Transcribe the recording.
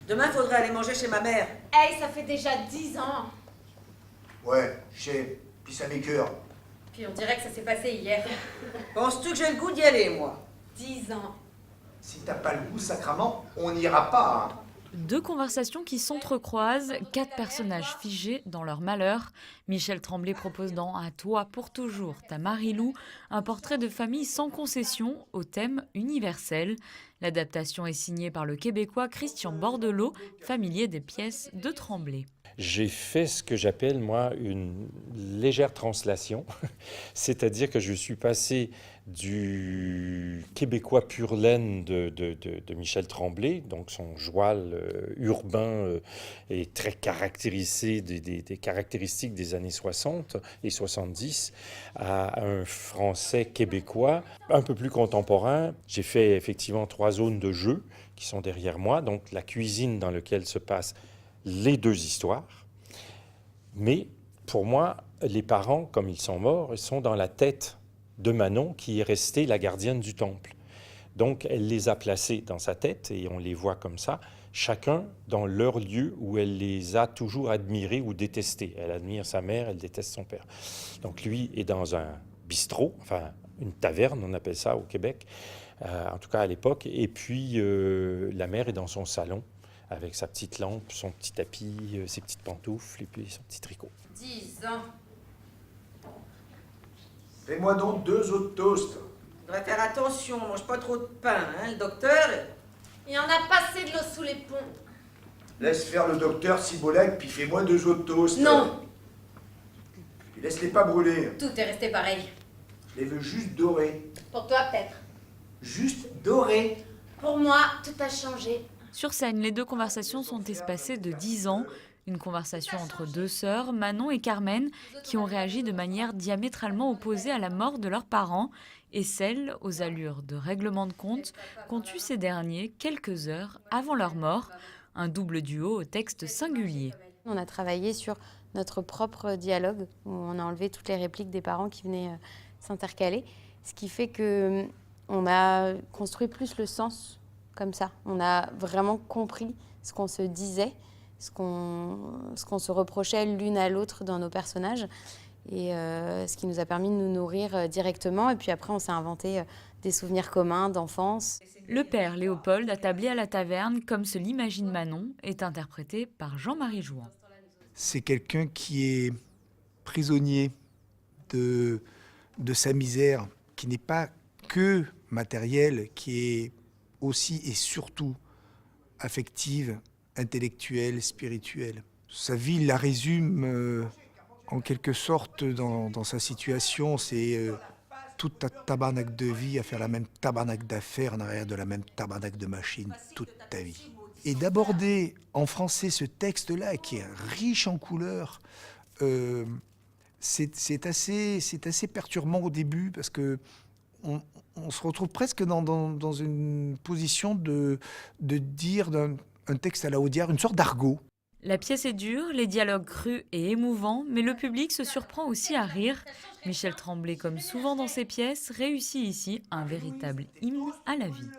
Demain, faudrait aller manger chez ma mère. Hey, ça fait déjà 10 ans. Ouais, je sais, puis ça m'écœure. Puis on dirait que ça s'est passé hier. Penses-tu que j'ai le goût d'y aller, moi? 10 ans. Si t'as pas le goût sacrament, on n'ira pas, hein. Deux conversations qui s'entrecroisent, quatre personnages figés dans leur malheur. Michel Tremblay propose dans À toi pour toujours, ta Marie-Lou, un portrait de famille sans concession au thème universel. L'adaptation est signée par le Québécois Christian Bordelot, familier des pièces de Tremblay. J'ai fait ce que j'appelle, moi, une légère translation, c'est-à-dire que je suis passé du québécois pur laine de Michel Tremblay, donc son joual urbain est très caractérisé des caractéristiques des années 60 et 70, à un français québécois un peu plus contemporain. J'ai fait effectivement 3 zones de jeu qui sont derrière moi, donc la cuisine dans laquelle se passent les 2 histoires. Mais pour moi, les parents, comme ils sont morts, ils sont dans la tête de Manon, qui est restée la gardienne du temple. Donc, elle les a placés dans sa tête, et on les voit comme ça, chacun dans leur lieu où elle les a toujours admirés ou détestés. Elle admire sa mère, elle déteste son père. Donc, lui est dans un bistrot, enfin, une taverne, on appelle ça au Québec, en tout cas à l'époque. Et puis, la mère est dans son salon, avec sa petite lampe, son petit tapis, ses petites pantoufles et puis son petit tricot. 10 ans. Fais-moi donc 2 autres toasts. Faudrait faire attention, on mange pas trop de pain, hein, le docteur? Il y en a passé de l'eau sous les ponts. Laisse faire le docteur Cibolec, puis fais-moi 2 autres toasts. Non, Puis laisse-les pas brûler. tout est resté pareil. Je les veux juste dorés. Pour toi, peut-être. Juste dorés. Pour moi, tout a changé. Sur scène, les deux conversations sont espacées de 10 ans. Une conversation entre 2 sœurs, Manon et Carmen, qui ont réagi de manière diamétralement opposée à la mort de leurs parents, et celle, aux allures de règlement de compte, qu'ont eu ces derniers quelques heures avant leur mort. Un double duo au texte singulier. On a travaillé sur notre propre dialogue, où on a enlevé toutes les répliques des parents qui venaient s'intercaler, ce qui fait qu'on a construit plus le sens comme ça. On a vraiment compris ce qu'on se disait, ce qu'on se reprochait l'une à l'autre dans nos personnages, et ce qui nous a permis de nous nourrir directement. Et puis après, on s'est inventé des souvenirs communs d'enfance. Le père Léopold, attablé à la taverne, comme se l'imagine Manon, est interprété par Jean-Marie Jouan. C'est quelqu'un qui est prisonnier de sa misère, qui n'est pas que matérielle, qui est aussi et surtout affective, intellectuelle, spirituelle. Sa vie la résume en quelque sorte dans sa situation. C'est toute ta tabarnak de vie à faire la même tabarnak d'affaires en arrière de la même tabarnak de machine toute ta vie. Et d'aborder en français ce texte-là, qui est riche en couleurs, c'est assez perturbant au début, parce que on se retrouve presque dans une position de dire un texte à la Audiard, une sorte d'argot. La pièce est dure, les dialogues crus et émouvants, mais le public se surprend aussi à rire. Michel Tremblay, comme souvent dans ses pièces, réussit ici un véritable hymne à la vie.